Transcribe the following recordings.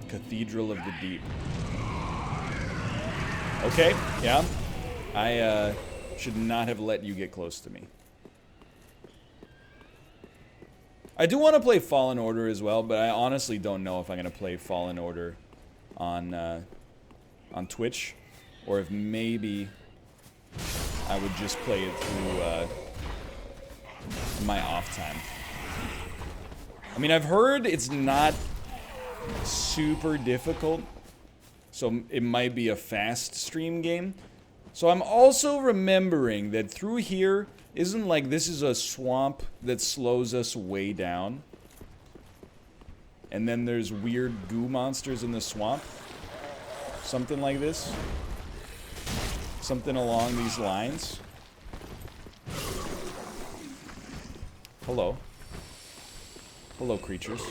Cathedral of the Deep. Okay, yeah. I should not have let you get close to me. I do want to play Fallen Order as well, but I honestly don't know if I'm going to play Fallen Order on Twitch, or if maybe I would just play it through my off time. I mean, I've heard it's not super difficult, so it might be a fast stream game. So I'm also remembering that through here isn't like this is a swamp that slows us way down. And then there's weird goo monsters in the swamp. Something like this. Something along these lines. Hello. Hello, creatures.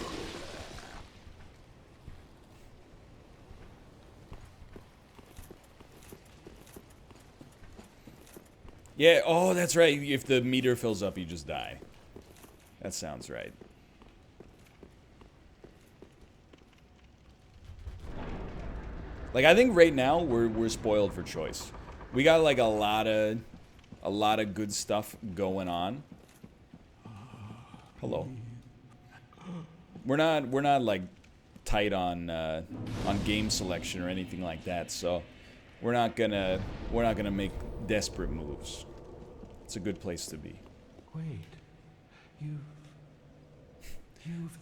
Yeah, oh, that's right. If the meter fills up, you just die. That sounds right. Like, I think right now we're spoiled for choice. We got like a lot of good stuff going on. Hello. We're not like tight on game selection or anything like that, so we're not gonna make desperate moves. It's a good place to be. Wait, you've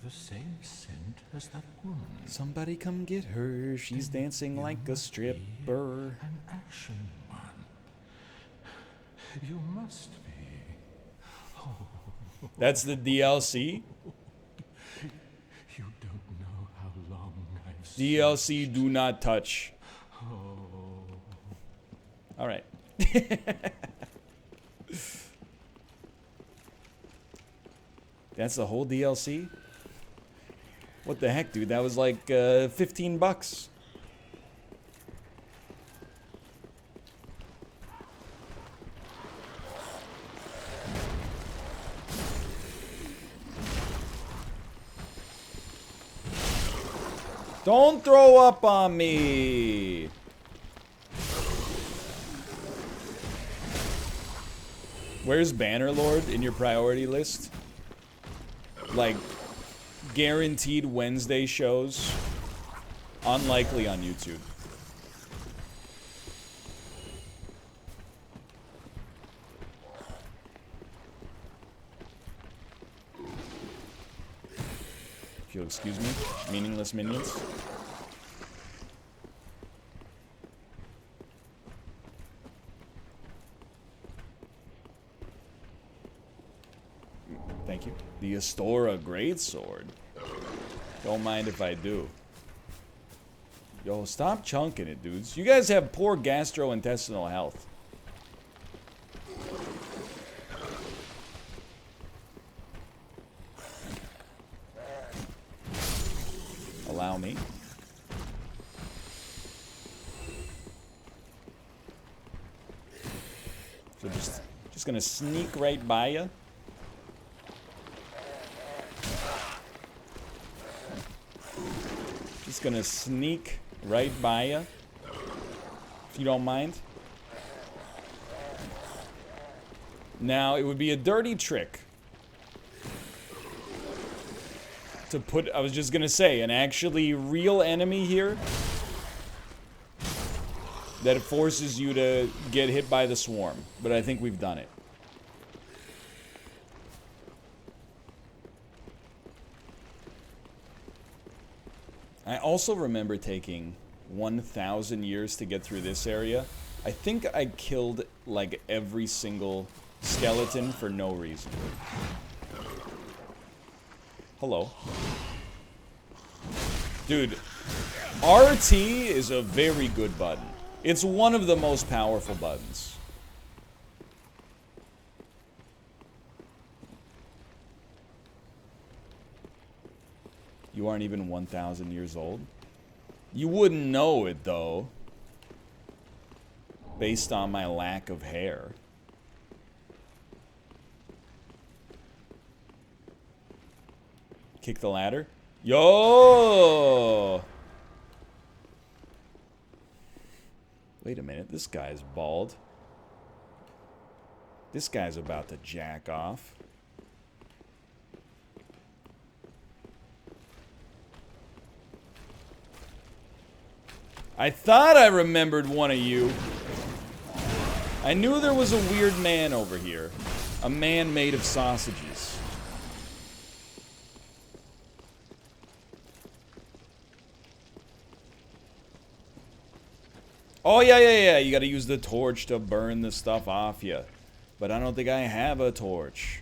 the same scent as that woman. Somebody come get her. She's dancing like a stripper. An action one. You must be. That's the DLC? You don't know how long I've DLC do not touch. Alright. That's the whole DLC? What the heck, dude? That was like 15 bucks. Don't throw up on me! Where's Bannerlord in your priority list? Like, guaranteed Wednesday shows. Unlikely on YouTube. If you'll excuse me, meaningless minions. Thank you. The Astora Greatsword. Don't mind if I do. Yo, stop chunking it, dudes. You guys have poor gastrointestinal health. Allow me. So just gonna sneak right by you. Just gonna sneak right by you, if you don't mind. Now, it would be a dirty trick to put, I was just gonna say, an actually real enemy here that forces you to get hit by the swarm. But I think we've done it. I also remember taking 1,000 years to get through this area. I think I killed like every single skeleton for no reason. Hello. Dude, RT is a very good button. It's one of the most powerful buttons. You aren't even 1,000 years old? You wouldn't know it, though. Based on my lack of hair. Kick the ladder? Yo! Wait a minute, this guy's bald. This guy's about to jack off. I thought I remembered one of you. I knew there was a weird man over here. A man made of sausages. Oh, yeah. You gotta use the torch to burn the stuff off you. But I don't think I have a torch.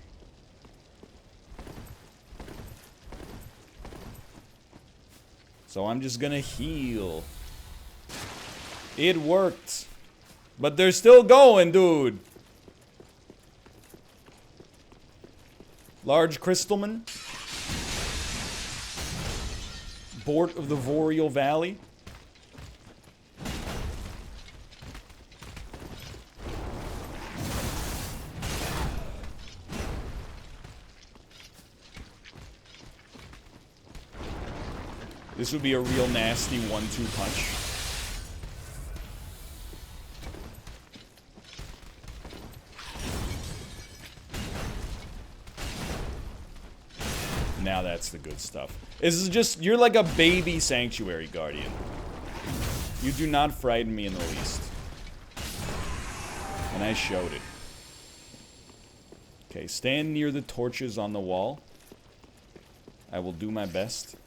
So I'm just gonna heal. It worked. But they're still going, dude. Large crystalman. Bort of the Boreal Valley. This would be a real nasty 1-2 punch. Now that's the good stuff. This is just, you're like a baby sanctuary guardian. You do not frighten me in the least. And I showed it. Okay, stand near the torches on the wall. I will do my best.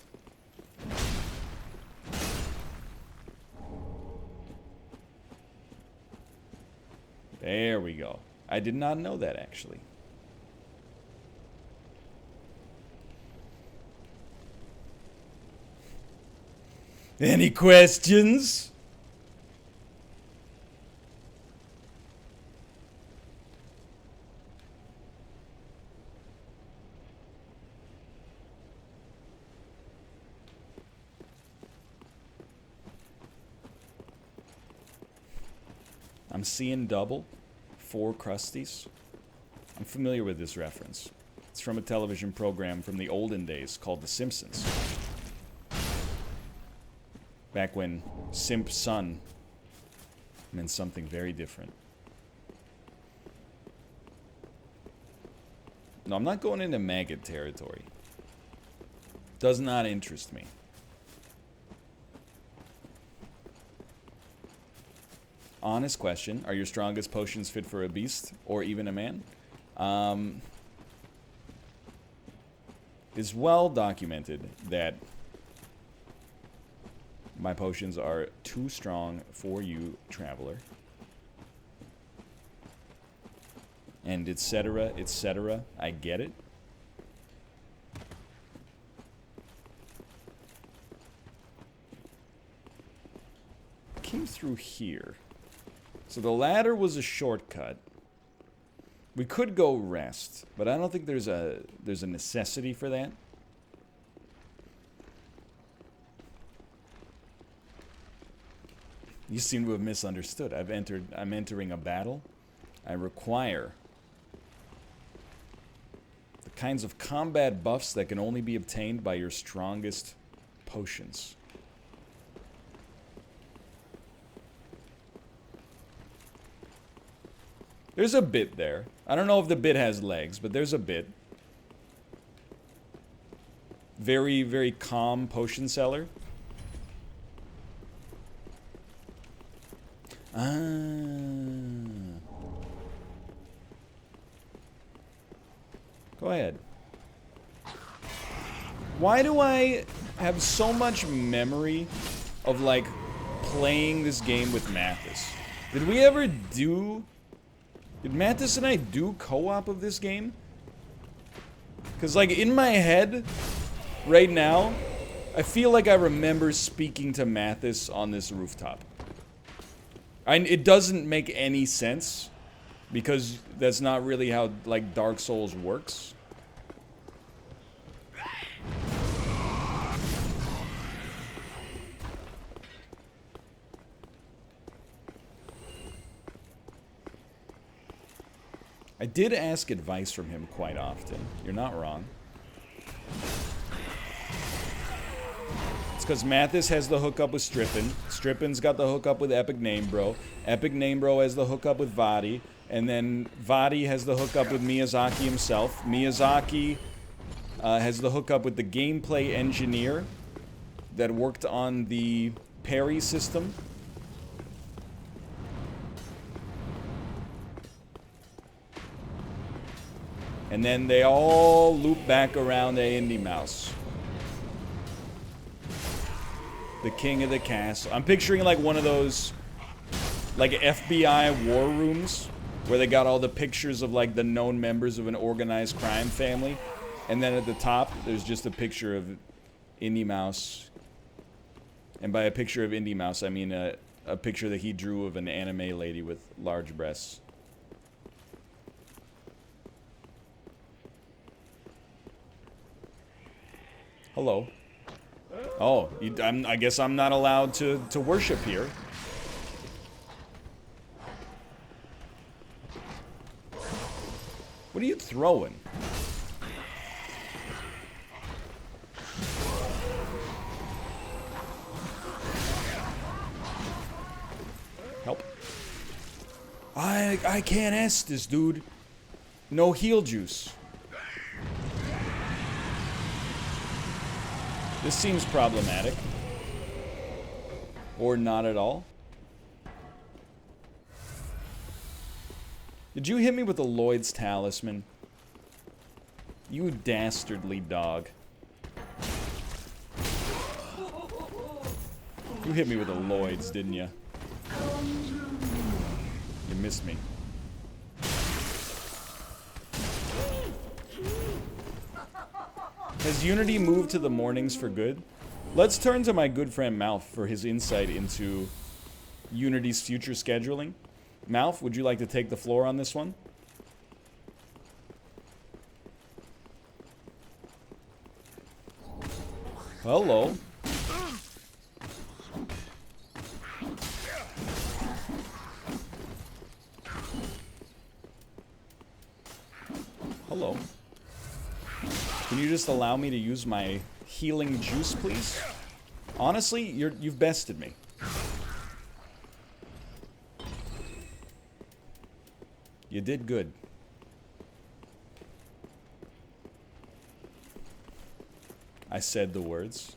There we go. I did not know that, actually. Any questions? I'm seeing double. 4 crusties. I'm familiar with this reference. It's from a television program from the olden days called The Simpsons. Back when Simp Son meant something very different. No, I'm not going into maggot territory. Does not interest me. Honest question. Are your strongest potions fit for a beast or even a man? It's well documented that my potions are too strong for you, traveler. And etc., etc. I get it. Came through here. So the ladder was a shortcut. We could go rest, but I don't think there's a necessity for that. You seem to have misunderstood. I'm entering a battle. I require the kinds of combat buffs that can only be obtained by your strongest potions. There's a bit there. I don't know if the bit has legs, but there's a bit. Very, very calm potion seller. Go ahead. Why do I have so much memory of, like, playing this game with Mathis? Did we ever do... Did Mathis and I do co-op of this game? Because, like, in my head, right now, I feel like I remember speaking to Mathis on this rooftop. It doesn't make any sense, because that's not really how, like, Dark Souls works. I did ask advice from him quite often. You're not wrong. because Mathis has the hookup with Strippin. Strippin's got the hookup with Epic Name Bro. Epic Name Bro has the hookup with VOD. And then VOD has the hookup with Miyazaki himself. Miyazaki has the hookup with the gameplay engineer that worked on the parry system. And then they all loop back around to Indie Mouse. The king of the castle. I'm picturing like one of those like FBI war rooms where they got all the pictures of like the known members of an organized crime family. And then at the top, there's just a picture of Indie Mouse. And by a picture of Indie Mouse, I mean a picture that he drew of an anime lady with large breasts. Hello. Oh, I guess I'm not allowed to worship here. What are you throwing? Help. I can't ask this, dude. No heal juice. This seems problematic. Or not at all. Did you hit me with a Lloyd's talisman? You dastardly dog. You hit me with a Lloyd's, didn't you? You missed me. Has Unity moved to the mornings for good? Let's turn to my good friend Malf for his insight into Unity's future scheduling. Malf, would you like to take the floor on this one? Hello. Hello. Can you just allow me to use my healing juice, please? Honestly, you've bested me. You did good. I said the words.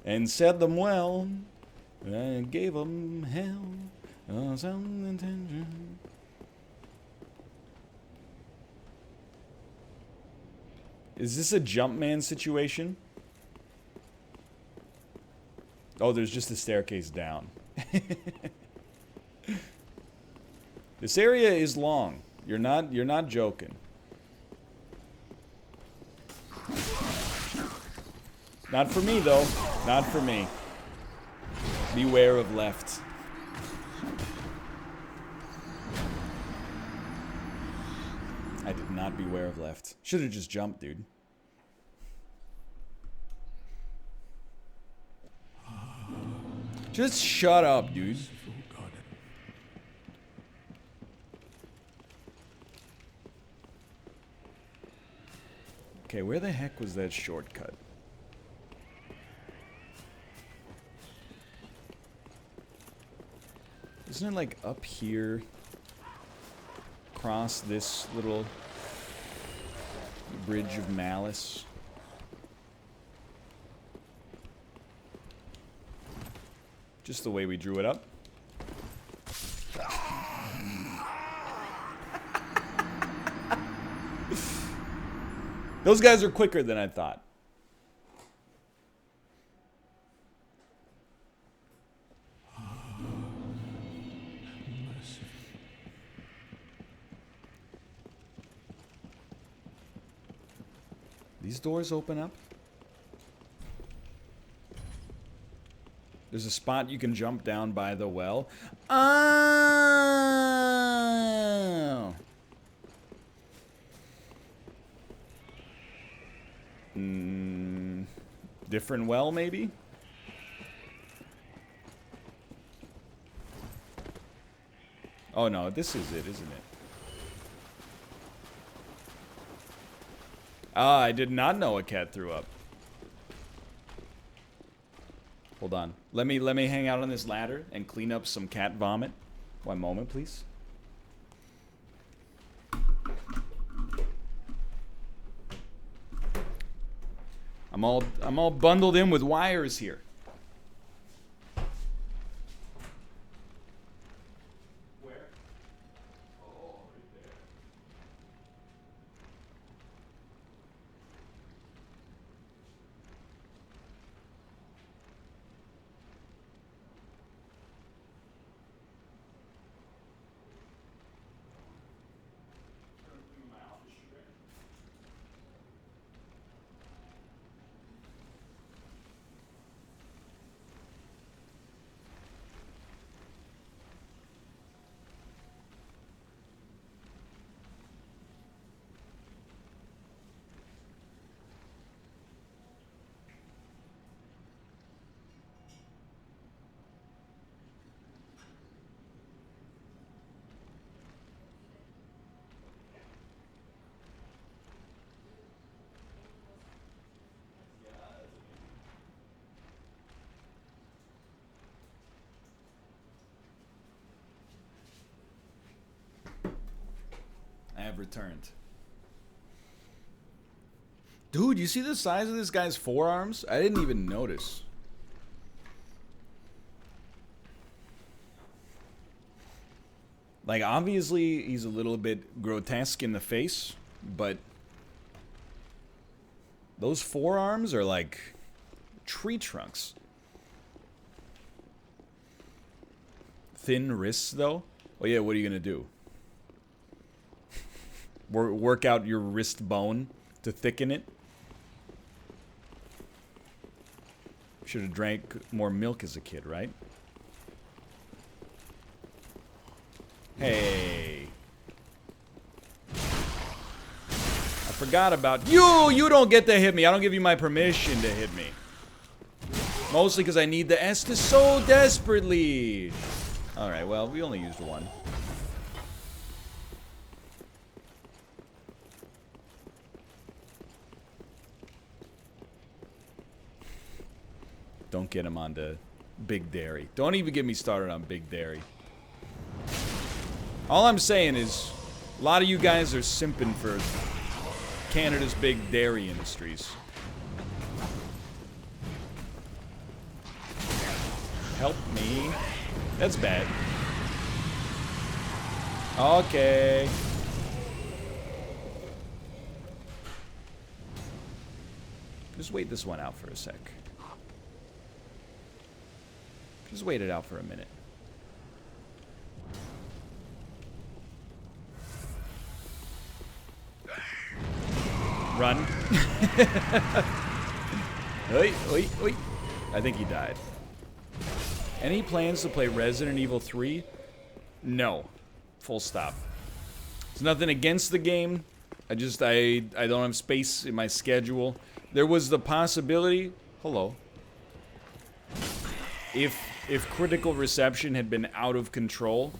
And said them well. I gave them hell. Some intention. Is this a Jumpman situation? Oh, there's just a staircase down. This area is long. You're not joking. Not for me though. Not for me. Beware of left. I did not beware of left. Should have just jumped, dude. Just shut up, dude. Okay, where the heck was that shortcut? Isn't it like up here? Across this little bridge of malice? Just the way we drew it up. Those guys are quicker than I thought. These doors open up. There's a spot you can jump down by the well. Oh. Different well, maybe? Oh no, this is it, isn't it? Ah, I did not know a cat threw up. Hold on. Let me hang out on this ladder and clean up some cat vomit. One moment, please. I'm all bundled in with wires here. Where? Oh, right there. I have returned. Dude, you see the size of this guy's forearms? I didn't even notice. Like, obviously, he's a little bit grotesque in the face, but those forearms are like tree trunks. Thin wrists, though? Oh yeah, what are you gonna do? Work out your wrist bone to thicken it? Should have drank more milk as a kid, right? Hey. I forgot about you! You don't get to hit me. I don't give you my permission to hit me. Mostly because I need the Estus so desperately. Alright, well, we only used one. Don't get him onto Big Dairy. Don't even get me started on Big Dairy. All I'm saying is, a lot of you guys are simping for Canada's big dairy industries. Help me. That's bad. Okay. Just wait this one out for a sec. Just wait it out for a minute. Run. Oi, oi, oi. I think he died. Any plans to play Resident Evil 3? No. Full stop. It's nothing against the game. I don't have space in my schedule. There was the possibility. Hello. If critical reception had been out of control,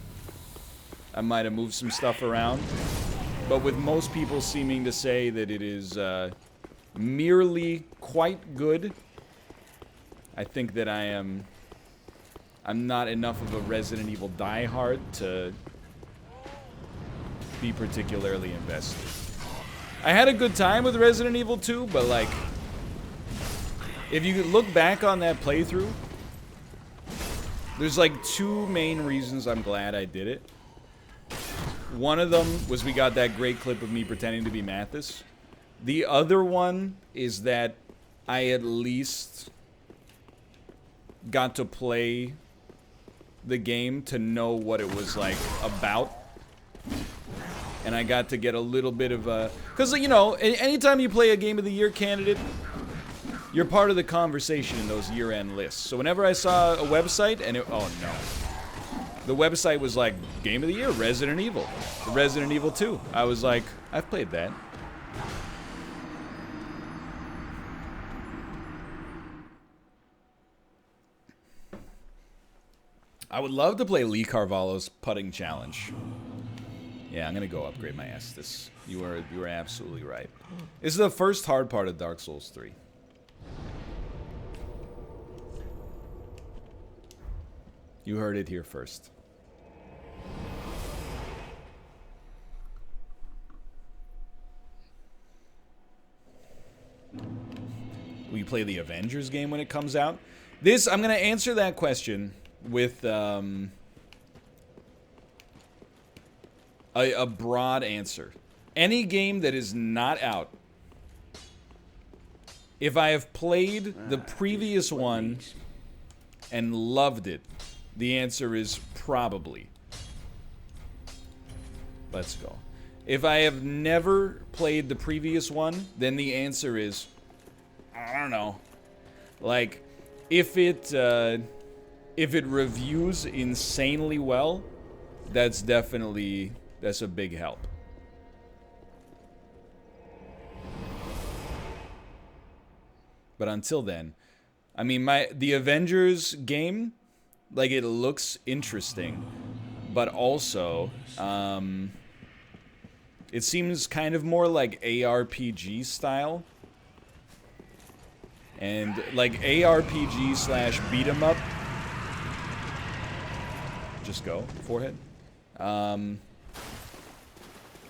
I might have moved some stuff around. But with most people seeming to say that it is merely quite good, I think that I'm not enough of a Resident Evil diehard to be particularly invested. I had a good time with Resident Evil 2, but like, if you look back on that playthrough, there's like two main reasons I'm glad I did it. One of them was we got that great clip of me pretending to be Mathis. The other one is that I at least got to play the game to know what it was like about. And I got to get a little bit of a... Because, you know, anytime you play a Game of the Year candidate, you're part of the conversation in those year-end lists. So whenever I saw a website and it... Oh, no. The website was like, Game of the Year, Resident Evil. Resident Evil 2. I was like, I've played that. I would love to play Lee Carvalho's putting challenge. Yeah, I'm gonna go upgrade my Estus. You were absolutely right. This is the first hard part of Dark Souls 3. You heard it here first. Will you play the Avengers game when it comes out? I'm going to answer that question with a broad answer. Any game that is not out, if I have played the previous one and loved it, the answer is probably. Let's go. If I have never played the previous one, then the answer is, I don't know. Like, if it reviews insanely well, that's a big help. But until then, I mean, the Avengers game, like, it looks interesting, but also, it seems kind of more like ARPG style. And, like, ARPG slash beat 'em up. Just go, forehead.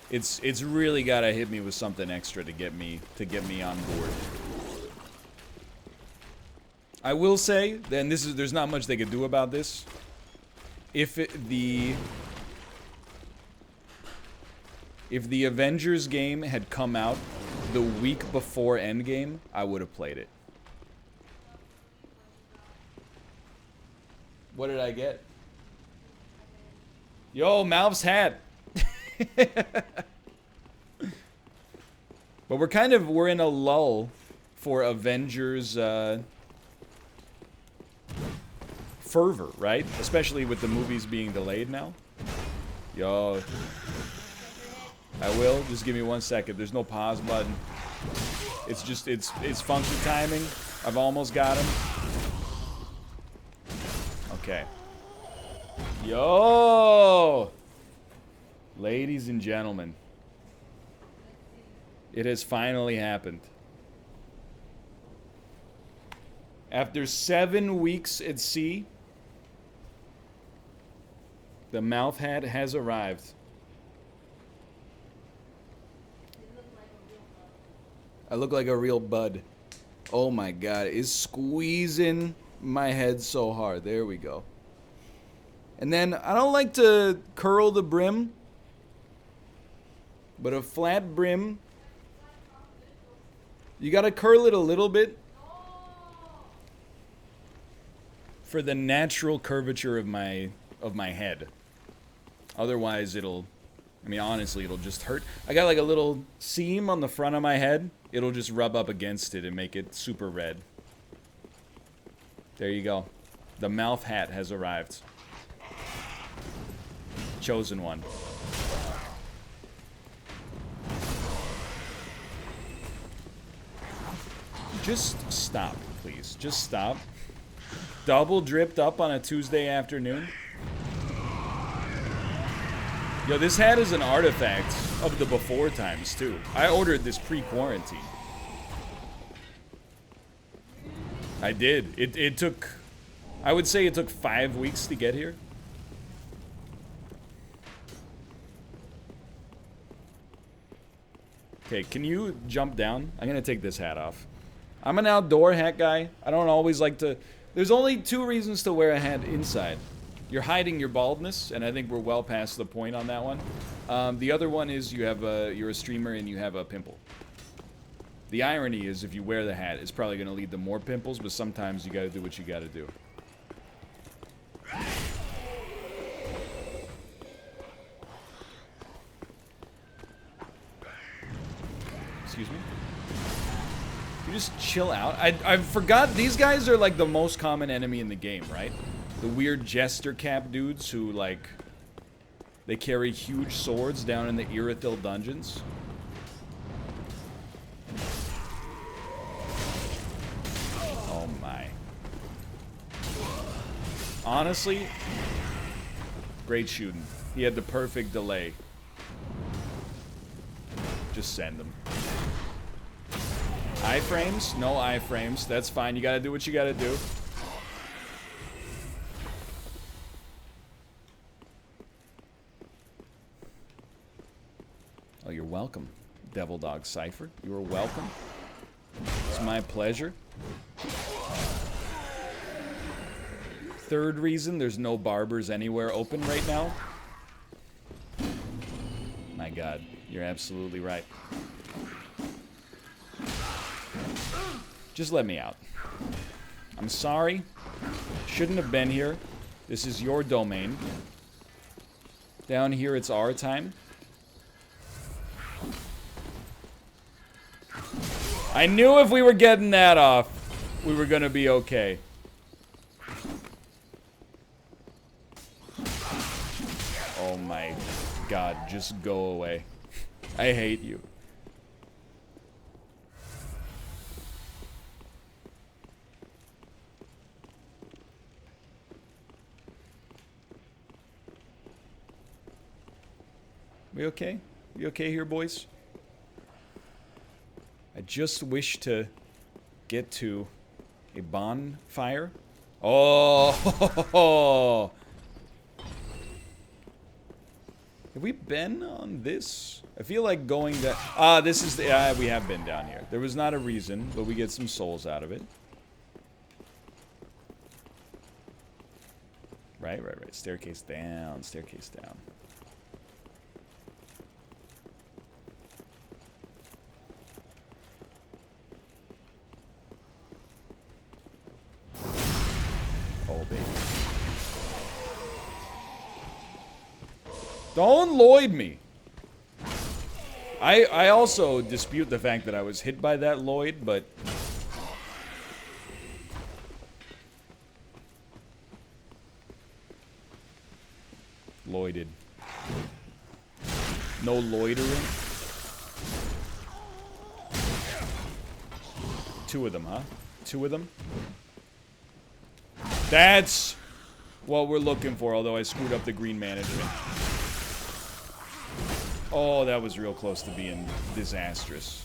It's really gotta hit me with something extra to get me on board. I will say, then there's not much they could do about this. If the Avengers game had come out the week before Endgame, I would have played it. What did I get? Yo, Malv's hat. But we're in a lull for Avengers fervor, right? Especially with the movies being delayed now. Yo. I will. Just give me 1 second. There's no pause button. It's just, it's funky timing. I've almost got him. Okay. Yo! Ladies and gentlemen. It has finally happened. After 7 weeks at sea, the mouth hat has arrived. I look like a real bud. Oh my god, it's squeezing my head so hard. There we go. And then, I don't like to curl the brim, but a flat brim, you gotta curl it a little bit for the natural curvature of my head. Otherwise, honestly, it'll just hurt. I got like a little seam on the front of my head. It'll just rub up against it and make it super red. There you go. The mouth hat has arrived. Chosen one. Just stop, please. Just stop. Double dripped up on a Tuesday afternoon. Yo, this hat is an artifact of the before times, too. I ordered this pre-quarantine. I did. It took... I would say it took 5 weeks to get here. Okay, can you jump down? I'm gonna take this hat off. I'm an outdoor hat guy. I don't always like to... There's only 2 reasons to wear a hat inside. You're hiding your baldness, and I think we're well past the point on that one. The other one is you're a streamer and you have a pimple. The irony is if you wear the hat, it's probably going to lead to more pimples, but sometimes you got to do what you got to do. Excuse me? You just chill out. I forgot these guys are like the most common enemy in the game, right? The weird jester cap dudes who, like, they carry huge swords down in the Irithil dungeons. Oh my. Honestly, great shooting. He had the perfect delay. Just send them. Iframes? No iframes. That's fine. You gotta do what you gotta do. welcome, Devil Dog Cypher. You are welcome. It's my pleasure. Third reason, there's no barbers anywhere open right now. My God, you're absolutely right. Just let me out. I'm sorry. Shouldn't have been here. This is your domain. Down here, it's our time. I knew if we were getting that off, we were gonna be okay. Oh my God, just go away. I hate you. We okay? We okay here, boys? I just wish to get to a bonfire. Oh! Have we been on this? I feel like going that... this is the... we have been down here. There was not a reason, but we get some souls out of it. Right. Staircase down, staircase down. Oh, baby. Don't Lloyd me. I also dispute the fact that I was hit by that Lloyd, but... Lloyded. No loitering? Two of them, huh? Two of them? That's what we're looking for, although I screwed up the green management. Oh, that was real close to being disastrous.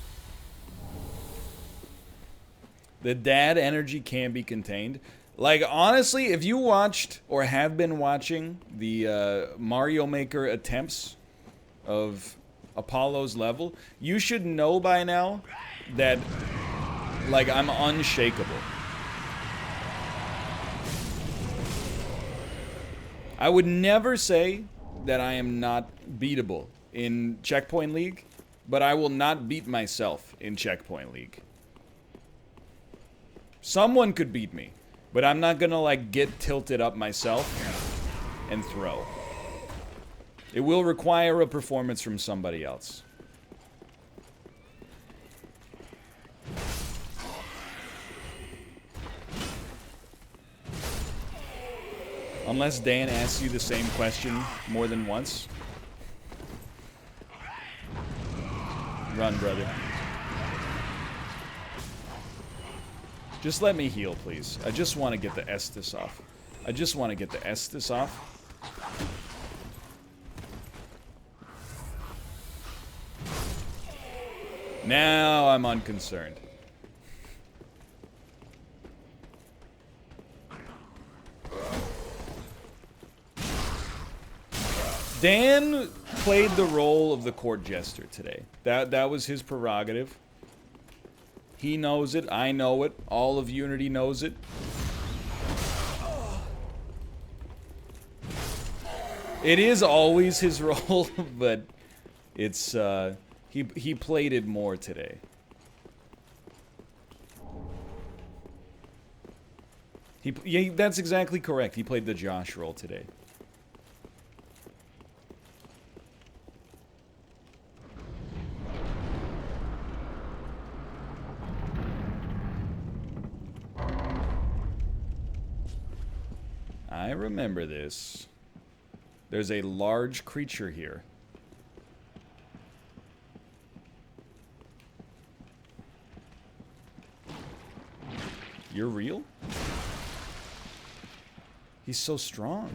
The dad energy can be contained. Like, honestly, if you watched or have been watching the Mario Maker attempts of Apollo's level, you should know by now that, like, I'm unshakable. I would never say that I am not beatable in Checkpoint League, but I will not beat myself in Checkpoint League. Someone could beat me, but I'm not gonna, like, get tilted up myself and throw. It will require a performance from somebody else. Unless Dan asks you the same question more than once. Run, brother. Just let me heal, please. I just want to get the Estus off. I just want to get the Estus off. Now I'm unconcerned. Dan played the role of the court jester today. That was his prerogative. He knows it. I know it. All of Unity knows it. It is always his role, but it's he played it more today. Yeah, that's exactly correct. He played the Josh role today. I remember this. There's a large creature here. You're real? He's so strong.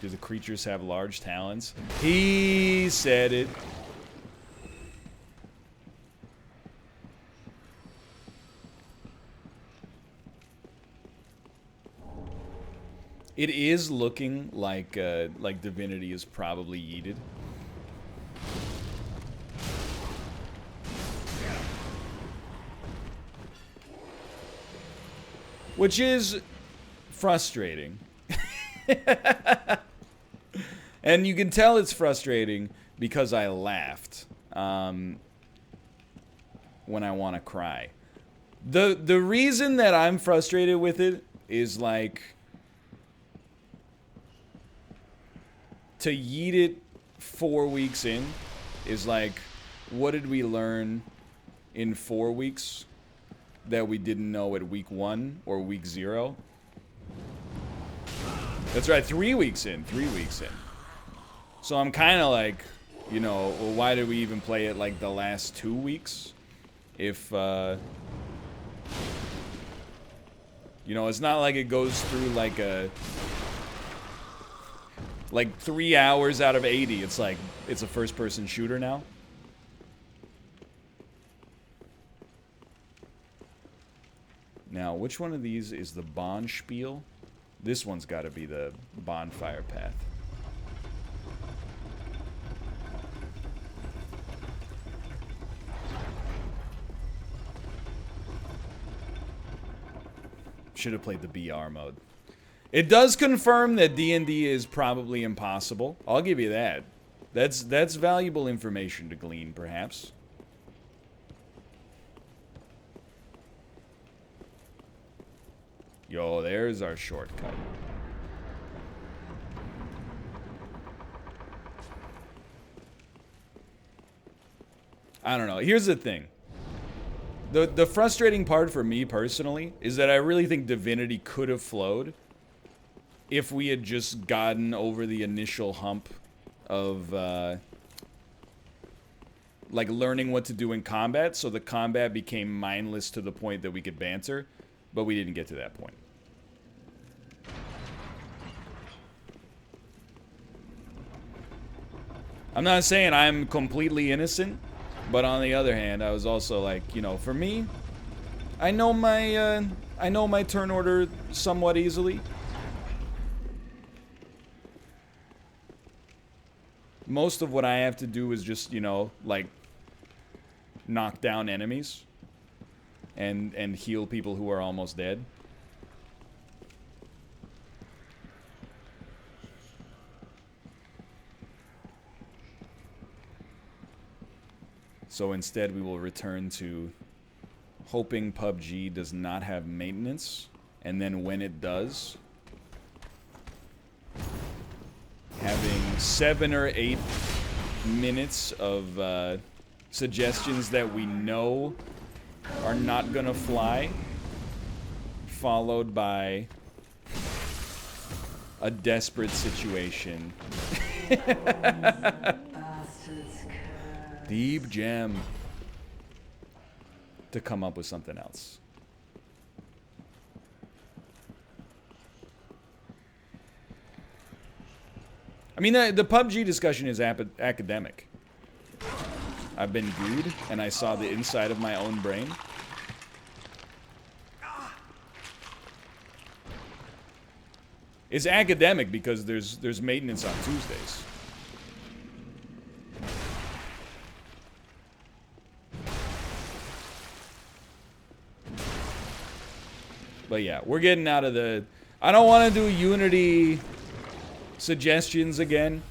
Do the creatures have large talons? He said it. It is looking like Divinity is probably yeeted. Which is frustrating. And you can tell it's frustrating because I laughed when I want to cry. The reason that I'm frustrated with it is like to yeet it 4 weeks in is like, what did we learn in 4 weeks that we didn't know at week 1 or week 0? That's right, 3 weeks in. 3 weeks in. So I'm kind of like, you know, well, why did we even play it like the last 2 weeks? If, you know, it's not like it goes through like a... Like 3 hours out of 80, it's like, it's a first-person shooter now. Now, which one of these is the Bonspiel? This one's got to be the bonfire path. Should have played the BR mode. It does confirm that D&D is probably impossible. I'll give you that. That's valuable information to glean, perhaps. Yo, there's our shortcut. I don't know. Here's the thing. The frustrating part for me personally is that I really think Divinity could have flowed if we had just gotten over the initial hump of like learning what to do in combat, so the combat became mindless to the point that we could banter, but we didn't get to that point. I'm not saying I'm completely innocent, but on the other hand, I was also like, you know, for me, I know my turn order somewhat easily. Most of what I have to do is just, you know, like knock down enemies and heal people who are almost dead. So instead we will return to hoping PUBG does not have maintenance, and then when it does, having 7 or 8 minutes of suggestions that we know are not gonna fly, followed by a desperate situation. Deep gem to come up with something else. I mean, the PUBG discussion is academic. I've been gooed, and I saw the inside of my own brain. It's academic because there's maintenance on Tuesdays. But yeah, we're getting out of the... I don't want to do Unity suggestions again.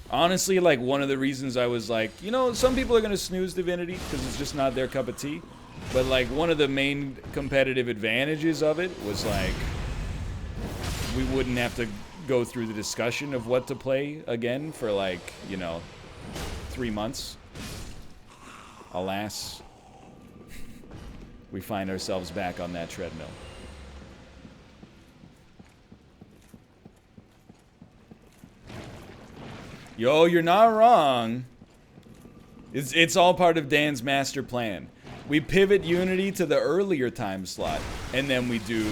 Honestly, like, one of the reasons I was like, you know, some people are going to snooze Divinity because it's just not their cup of tea. But, like, one of the main competitive advantages of it was, like, we wouldn't have to go through the discussion of what to play again for, like, you know, 3 months. Alas, we find ourselves back on that treadmill. Yo, you're not wrong. It's all part of Dan's master plan. We pivot Unity to the earlier time slot, and then we do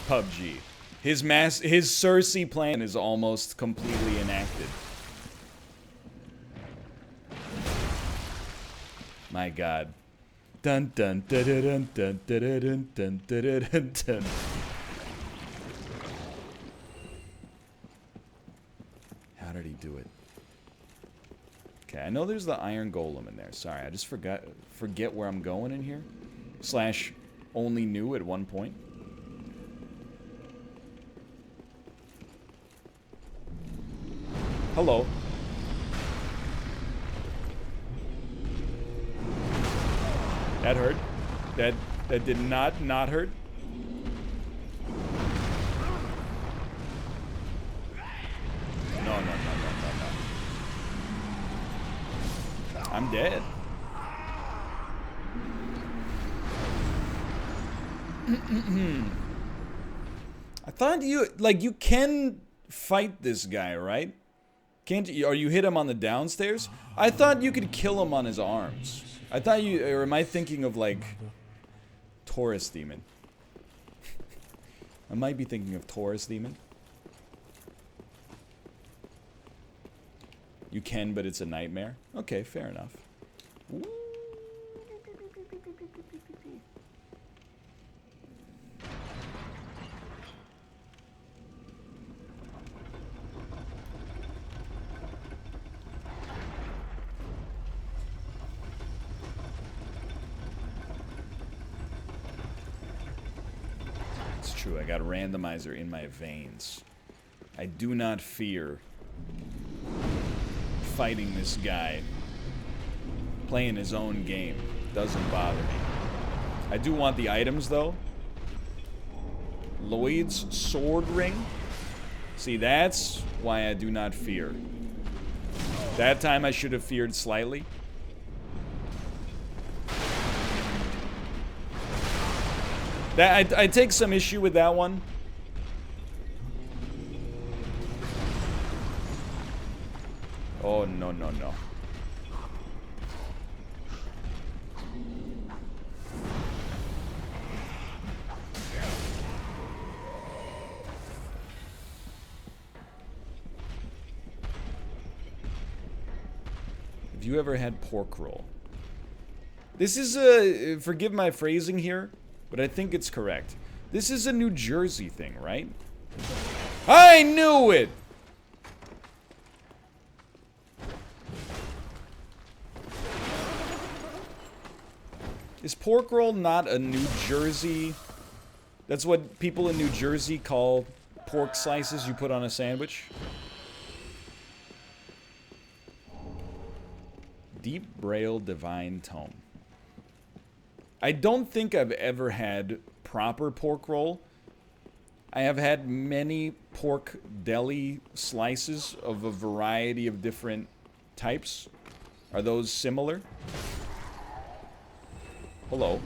PUBG. His Cersei plan is almost completely enacted. My God. Dun dun dun dun dun dun dun dun dun dun dun. did he do it? Okay, I know there's the iron golem in there. Sorry, I just forget where I'm going in here. Slash only knew at one point. Hello. That hurt. That did not hurt. No. I'm dead. I thought you can fight this guy, right? Can't you? Or you hit him on the downstairs? I thought you could kill him on his arms. I thought you, or am I thinking of like Taurus Demon? I might be thinking of Taurus Demon. You can, but it's a nightmare. Okay, fair enough. It's true, I got a randomizer in my veins. I do not fear fighting this guy. Playing his own game doesn't bother me. I do want the items though. Lloyd's sword ring. See, that's why I do not fear. That time I should have feared slightly. That I take some issue with that one. Oh, no. Have you ever had pork roll? This is a, forgive my phrasing here, but I think it's correct. This is a New Jersey thing, right? I knew it! Is pork roll not a New Jersey? That's what people in New Jersey call pork slices you put on a sandwich? Deep Braille Divine Tome. I don't think I've ever had proper pork roll. I have had many pork deli slices of a variety of different types. Are those similar? Hello.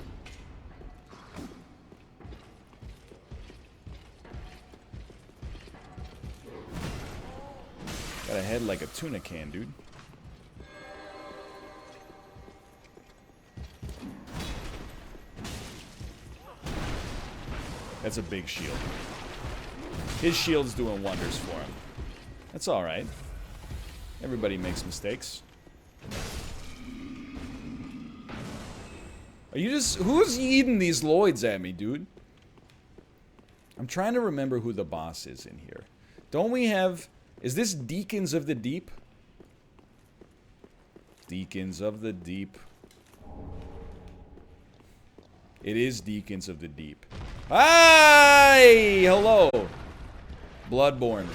Got a head like a tuna can, dude. That's a big shield. His shield's doing wonders for him. That's alright. Everybody makes mistakes. Are you just... Who's eating these Lloyds at me, dude? I'm trying to remember who the boss is in here. Don't we have... Is this Deacons of the Deep? Deacons of the Deep. It is Deacons of the Deep. Hi! Hello! Bloodborne.